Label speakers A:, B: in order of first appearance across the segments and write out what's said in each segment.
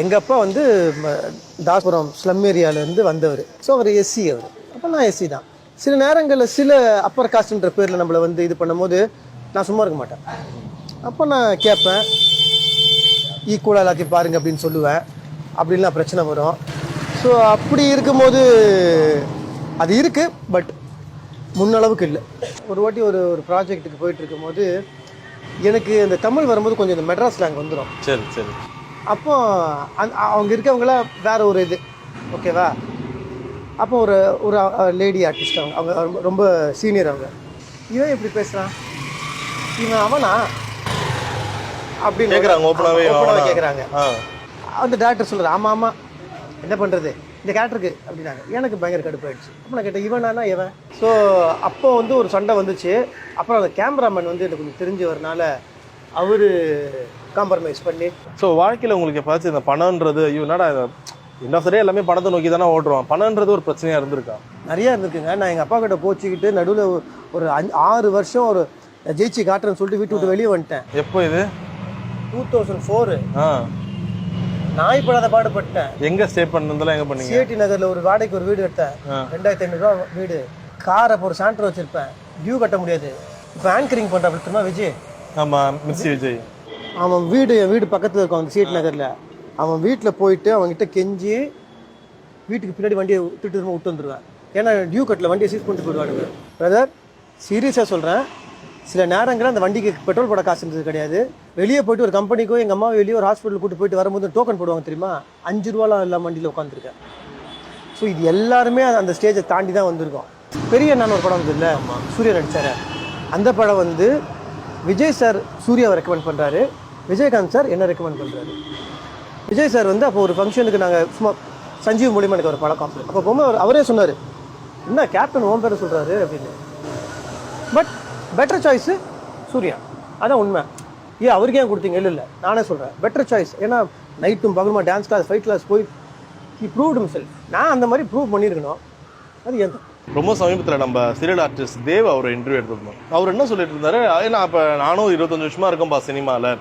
A: எங்கள் அப்பா வந்து தாஸ்புரம் ஸ்லம் ஏரியாவிலேருந்து வந்தவர். ஸோ அவர் எஸ்சி. அவர் அப்போ நான் எஸ்சி தான். சில நேரங்களில் சில அப்பர் காஸ்ட்ன்ற பேரில் நம்மளை வந்து இது பண்ணும்போது நான் சும்மா இருக்க மாட்டேன். அப்போ நான் கேட்பேன், ஈக்குவலாக எல்லாத்தையும் பாருங்கள் அப்படின்னு சொல்லுவேன். அப்படின்லாம் பிரச்சனை வரும். ஸோ அப்படி இருக்கும்போது அது இருக்குது, பட் முன்னளவுக்கு இல்லை. ஒரு வாட்டி ஒரு ப்ராஜெக்ட்டுக்கு போயிட்டு இருக்கும்போது எனக்கு இந்த தமிழ் வரும்போது கொஞ்சம் இந்த மெட்ராஸ் ஸ்லாங் வந்துடும்.
B: சரி சரி.
A: அப்போ அவங்க இருக்கவங்களாம் வேற ஒரு இது, ஓகேவா? அப்போ ஒரு ஒரு லேடி ஆர்டிஸ்ட், அவங்க ரொம்ப சீனியர். அவங்க இவன் எப்படி பேசுகிறான், இவன் அவனா அப்படின்னு
B: கேட்குறாங்க. ஓப்பனாகவே
A: கேட்குறாங்க. அந்த டேரக்டர் சொல்கிறார், ஆமாம் ஆமாம் என்ன பண்ணுறது இந்த கேரக்டருக்கு அப்படின்னாங்க. எனக்கு பயங்கர கடுப்பாயிடுச்சு. அப்போ நான் கேட்டேன், இவனானா இவன். ஸோ அப்போ வந்து ஒரு சண்டை வந்துச்சு. அப்புறம் அந்த கேமராமேன் வந்து எனக்கு கொஞ்சம் தெரிஞ்சு வரனால அவர் காம்ப்ரமைஸ் பண்ணி.
B: ஸோ வாழ்க்கையில் உங்களுக்கு எப்பாச்சும் இந்த பணம்ன்றது, ஐயோ என்னடா இன்னும் எல்லாமே பணத்தை நோக்கி தானே ஓடுறோம், பணம்ன்றது ஒரு பிரச்சனையாக இருந்திருக்கா?
A: நிறையா இருந்திருக்குங்க. நான் எங்கள் அப்பா கிட்ட போச்சுக்கிட்டு நடுவில் ஒரு 6 வருஷம் ஒரு ஜெயிச்சு காட்டுறேன்னு சொல்லிட்டு வீட்டு விட்டு வெளியே வந்துட்டேன்.
B: எப்போ இது?
A: 2004. நாய் படாத பாடுபட்டேன்.
B: எங்க ஸ்டே பண்ணதெல்லாம் எங்க பண்ணீங்க?
A: சிஐடி நகர்ல ஒரு வாடகைக்கு ஒரு வீடு எடுத்தேன். 2500 ரூபா வீடு. கார் அப்போ ஒரு சாண்டர் வச்சிருப்பேன். டியூ கட்ட முடியாது. இப்போ ஆங்கரிங் பண்ற அப்படின்னா விஜய்.
B: ஆமா, மிஸ்ஸி விஜய்.
A: அவன் வீடு என் வீடு பக்கத்துல இருக்கும் அந்த சிஐடி நகர்ல. அவன் வீட்டில் போயிட்டு அவங்ககிட்ட கெஞ்சி வீட்டுக்கு பின்னாடி வண்டியை விட்டு வந்துடுவேன். ஏன்னா டியூ கட்டில் வண்டியை சீஸ் பண்ணிட்டு போயிடுவானுங்க. பிரதர் சீரியஸாக சொல்கிறேன், சில நேரங்களில் அந்த வண்டிக்கு பெட்ரோல் போட காசு இருந்தது கிடையாது. வெளியே போயிட்டு ஒரு கம்பெனிக்கோ எங்கள் அம்மா வெளியே ஒரு ஹாஸ்பிட்டல் கூட்டு போயிட்டு வரும்போது டோக்கன் போடுவாங்க தெரியுமா, 5 ரூபாலாம் எல்லாம் வண்டியில் உட்காந்துருக்கேன். ஸோ இது எல்லாருமே அந்த ஸ்டேஜை தாண்டி தான் வந்திருக்கோம். பெரிய நான் ஒரு படம் வந்து இல்லை, சூர்யா நடிச்சார். அந்த படம் வந்து விஜய் சார் சூர்யாவை ரெக்கமெண்ட் பண்ணுறாரு, விஜயகாந்த் சார் என்ன ரெக்கமெண்ட் பண்ணுறாரு. விஜய் சார் வந்து அப்போ ஒரு ஃபங்க்ஷனுக்கு நாங்கள் சும்மா சஞ்சீவ் மூலியமாக எனக்கு ஒரு பழக்கம். அப்போ போகும்போது அவரே சொன்னார், என்ன கேப்டன் ஓம் பேரை சொல்கிறாரு அப்படின்னு. பட் பெட்டர் சாய்ஸு சூர்யா, அதான் உண்மை. அவருக்கு ஏன் கொடுத்தீங்க? இல்லை நானே சொல்கிறேன் பெட்டர் சாய்ஸ். ஏன்னா நைட்டும் பகலுமா டான்ஸ் கிளாஸ் ஃபைட் கிளாஸ் போய் ஹி ப்ரூவ்ட் ஹிம்செல்ஃப். நான் அந்த மாதிரி ப்ரூவ் பண்ணியிருக்கணும். அது ஏன்
B: ரொம்ப சமீபத்தில் நம்ம சீரியல் ஆர்டிஸ்ட் தேவ் அவர் இன்டர்வியூ எடுத்துருந்தோம். அவர் என்ன சொல்லிட்டு இருந்தாரு, ஏன்னா அப்போ நானும் 25 வருஷமா இருக்கேன்ப்பா சினிமாவில்,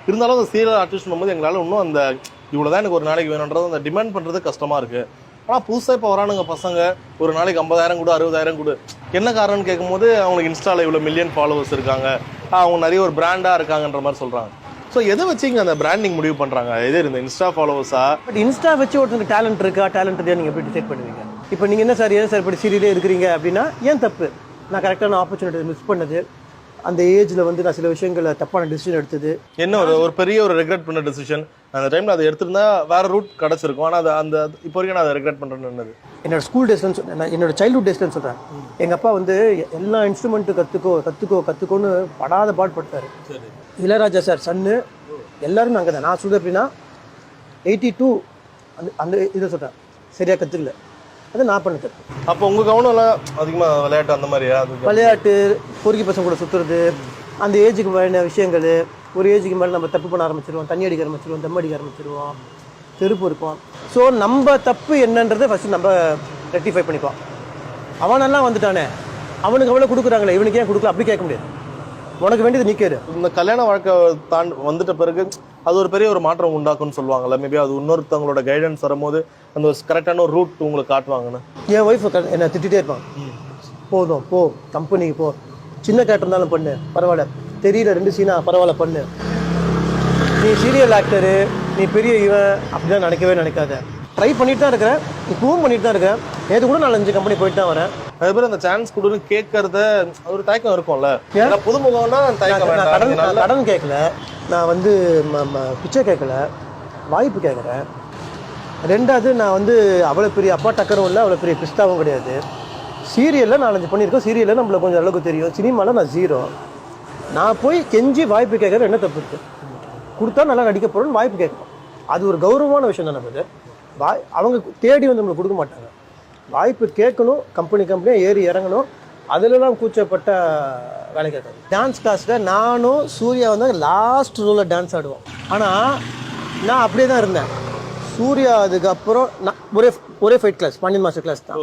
B: இருந்தாலும் அந்த சீரியல் ஆர்டிஸ்ட் போது எங்களால் இன்னும் அந்த இவ்வளோதான் எனக்கு ஒரு நாளைக்கு வேணுன்றது அந்த டிமாண்ட் பண்ணுறது கஷ்டமாக இருக்குது. ஆனால் புதுசாக இப்போ வரானுங்க பசங்க, ஒரு நாளைக்கு 50,000 கொடு 60,000 கொடு. என்ன காரணம்னு கேட்கும்போது அவங்களுக்கு இன்ஸ்டாவில் இவ்வளோ மில்லியன் ஃபாலோவர்ஸ் இருக்காங்க, அவங்க நிறைய ஒரு பிராண்டாக இருக்காங்கன்ற மாதிரி சொல்கிறாங்க. ஸோ எதை வச்சு இங்கே அந்த பிராண்டிங் முடிவு பண்ணுறாங்க? எது இந்த இன்ஸ்டா ஃபாலோவர்ஸா?
A: பட் இன்ஸ்டா வச்சு ஒருத்தருக்கு டேலண்ட் இருக்கா, டேலண்ட் இல்லையா நீங்கள் எப்படி டிசைட் பண்ணுவீங்க? இப்போ நீங்கள் என்ன சார் ஏன் சார் இப்படி சீரியலே இருக்கிறீங்க அப்படின்னா ஏன் தப்பு? நான் கரெக்டான ஆப்பர்ச்சுனிட்டி மிஸ் பண்ணது, அந்த ஏஜில் வந்து நான் சில விஷயங்களை தப்பான டிசிஷன் எடுத்தது.
B: என்ன ஒரு பெரிய ஒரு ரெக்ரெட் பண்ண டிசிஷன் அந்த டைமில் அதை எடுத்திருந்தா வேற ரூட் கிடச்சிருக்கும். ஆனால் அது அந்த இப்போ வரைக்கும் நான் அதை ரெக்ரெட் பண்ணுறேன்னு
A: என்னோட ஸ்கூல் டேஸ்லன்னு சொன்னேன், என்னோட சைல்ட்ஹுட் டேஸ்லன்னு சொல்கிறேன். எங்கள் அப்பா வந்து எல்லா இன்ஸ்ட்ருமெண்ட்டு கற்றுக்கோன்னு படாத பாடுபட்டார். இளையராஜா சார் சன்னு எல்லாருமே அங்கே தான். நான் சொல்லுது அப்படின்னா 82 அந்த இதை சொல்கிறேன், சரியாக கற்றுக்கல. அது நான் பண்ண தப்பு.
B: அப்போ உங்கள் கவனம்லாம் அதிகமாக விளையாட்டு அந்த மாதிரியா?
A: விளையாட்டு, பொறுக்கி பசங்க கூட சுற்றுறது, அந்த ஏஜுக்கு வேண்டிய விஷயங்கள். ஒரு ஏஜுக்கு மேலே நம்ம தப்பு பண்ண ஆரம்பிச்சிருவோம், தண்ணி அடிக்க ஆரம்பிச்சிருவோம், தம் அடிக்க ஆரம்பிச்சிருவோம், தெருப்பு இருப்போம். ஸோ நம்ம தப்பு என்னன்றதை ஃபஸ்ட்டு நம்ம ரெக்டிஃபை பண்ணிப்போம். அவனெல்லாம் வந்துட்டானே, அவனுக்கு அவ்வளோ கொடுக்குறாங்களே, இவனுக்கு ஏன் கொடுக்கல அப்படி கேட்க முடியாது. உனக்கு வேண்டியது நீக்கேரு.
B: இந்த கல்யாண வாழ்க்கை வந்துட்ட பிறகு அது ஒரு பெரிய ஒரு மாற்றம் உண்டாக்கும்னு சொல்லுவாங்கல்ல, மேபி அது இன்னொருத்தவங்களோட கைடன்ஸ் வரும்போது அந்த ஒரு கரெக்டான ஒரு ரூட் உங்களுக்கு காட்டுவாங்கன்னு.
A: என் ஒய்ஃப் என்னை திட்டிகிட்டே இருப்பான், போதும் போ கம்பெனிக்கு போ, சின்ன கேரக்டர் இருந்தாலும் பண்ணு பரவாயில்ல, தெரியல 2 சீனா பரவாயில்ல பண்ணு, நீ சீரியல் ஆக்டரு, நீ பெரிய இவன் அப்படிதான் நினைக்காத. ட்ரை பண்ணிட்டு தான் இருக்கிறேன், இப்பவும் பண்ணிட்டு தான் இருக்கேன். நேற்று கூட 4-5 கம்பெனி போயிட்டு தான் வரேன்.
B: அதே பேர் அந்த சான்ஸ் கொடுன்னு கேட்கறத ஒரு தயக்கம் இருக்கும்ல. புதுமுகம்னா
A: கடன் கேட்கல, நான் வந்து பிச்சை கேட்கல, வாய்ப்பு கேட்குறேன். 2வது நான் வந்து அவ்வளோ பெரிய அப்பா டக்கரும் இல்லை, அவ்வளோ பெரிய பிஸ்தாவும் கிடையாது. சீரியலில் 4-5 பண்ணியிருக்கோம், சீரியலில் நம்மளை கொஞ்சம் அளவுக்கு தெரியும். சினிமாவில் நான் 0. நான் போய் கெஞ்சி வாய்ப்பு கேட்குறது என்ன தப்பு இருக்குது? கொடுத்தா நல்லா நடிக்க போகிறோன்னு வாய்ப்பு கேட்கணும். அது ஒரு கௌரவமான விஷயம் தானே. அது அவங்க தேடி வந்து நம்மளுக்கு கொடுக்க மாட்டாங்க. வாய்ப்பு கேட்கணும், கம்பெனியாக ஏறி இறங்கணும். அதிலலாம் கூச்சப்பட்ட வேலை கேட்காது. டான்ஸ் கிளாஸில் நானும் சூர்யா வந்து லாஸ்ட் ரோலில் டான்ஸ் ஆடுவோம். ஆனால் நான் அப்படியே தான் இருந்தேன். சூர்யா அதுக்கப்புறம் நான் ஒரே fight class, Pandian master class தான்.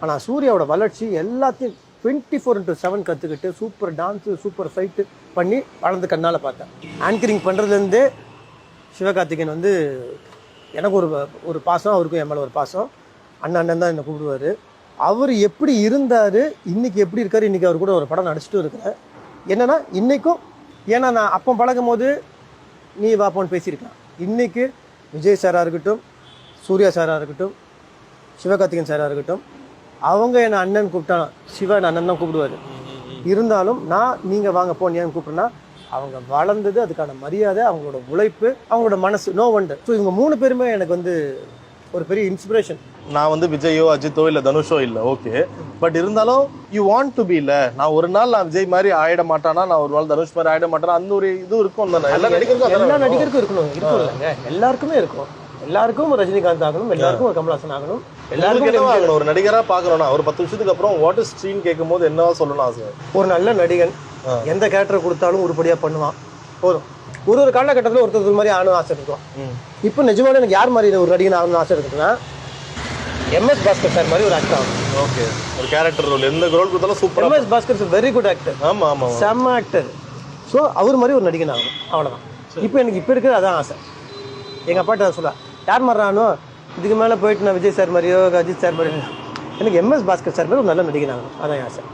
A: ஆனால் சூர்யாவோட வளர்ச்சி எல்லாத்தையும் 24/7 கற்றுக்கிட்டு சூப்பர் டான்ஸு, சூப்பர் ஃபைட்டு பண்ணி வளர்ந்து கண்ணால் பார்த்தேன். ஆங்கரிங் பண்ணுறதுலேருந்தே சிவகார்த்திகேயன் வந்து எனக்கு ஒரு பாசம், அவருக்கும் என் மேலே ஒரு பாசம். அண்ணன் தான் என்னை கூப்பிடுவார். அவர் எப்படி இருந்தார், இன்னைக்கு எப்படி இருக்கார், இன்னைக்கு அவர் கூட ஒரு படம் நடிச்சிட்டும் இருக்கிறேன். என்னன்னா இன்னைக்கும், ஏன்னா நான் அப்போ பழகும் போது நீ வாப்பான்னு பேசியிருக்கலாம். இன்னைக்கு விஜய் சாராக இருக்கட்டும், சூர்யா சாராக இருக்கட்டும், சிவகார்த்திகேயன் சாராக இருக்கட்டும், அவங்க என்னை அண்ணன் கூப்பிட்டா சிவா என்ன அண்ணன் தான் கூப்பிடுவார். இருந்தாலும் நான் நீங்கள் வாங்க போன் ஏன் கூப்பிட்றேன்னா, அவங்க வளர்ந்தது, அதுக்கான மரியாதை, அவங்களோட உழைப்பு, அவங்களோட மனசு, நோ வண்டர். ஸோ இவங்க 3 பேருமே எனக்கு வந்து ஒரு பெரிய இன்ஸ்பிரேஷன்.
B: நான் வந்து விஜயோ அஜித்தோ இல்லை தனுஷோ இல்லை, ஓகே. பட் இருந்தாலும் யூ வாண்ட் டு பி இல்லை, நான் ஒரு நாள் நான் விஜய் மாதிரி ஆயிட மாட்டானா, நான் ஒரு நாள் தனுஷ் மாதிரி ஆயிட மாட்டானா, அந்த ஒரு இது இருக்கும் தானே. எல்லா
A: நடிகருக்கும் இருக்கணும் இல்லைங்க, எல்லாருக்குமே இருக்கும். எல்லாருக்கும் ஒரு ரஜினிகாந்த் ஆகணும், எல்லாருக்கும் ஒரு கமல்ஹாசன் ஆகணும், எல்லாருக்கும்
B: என்ன ஆகணும். ஒரு நடிகரா பாக்குறோம்னா ஒரு 10 வருஷத்துக்கு அப்புறம் வாட் இஸ் ஸ்ட்ரீன் கேட்கும் போது என்னவா சொல்லணும் ஆசை?
A: ஒரு நல்ல நடிகன் எந்த கேரக்டர் கொடுத்தாலும் உருப்படியா பண்ணுவான். போதும். ஒரு காலகட்டத்தில் ஒருத்தர் மாதிரி ஆகணும் ஆசை இருக்கும். இப்போ நிஜமான எனக்கு யார் மாதிரி ஒரு நடிகன் ஆகணும்னு ஆசை இருக்குன்னா, MS பாஸ்கர் சார் மாதிரி ஒரு ஆக்டர் ஆகணும்.
B: ஓகே, ஒரு கேரக்டர் ரோல் எந்த ரோல் கொடுத்தாலும் super.
A: MS Bhaskar is very good actor.
B: ஆமா ஆமா,
A: செம்ம ஆக்டர். ஸோ அவர் மாதிரி ஒரு நடிகன் ஆகணும், அவ்வளோதான். இப்போ இருக்கிறது அதான் ஆசை. எங்கள் அப்பாட்ட நான் சொல்ல, யார் மாதிரி ஆகணும், இதுக்கு மேலே போயிட்டு நான் விஜய் சார் மாதிரியோ அஜித் சார் மாதிரியோ, எனக்கு MS பாஸ்கர் சார் மாதிரி ஒரு நல்ல நடிகன் ஆகணும், அதான் ஆசை.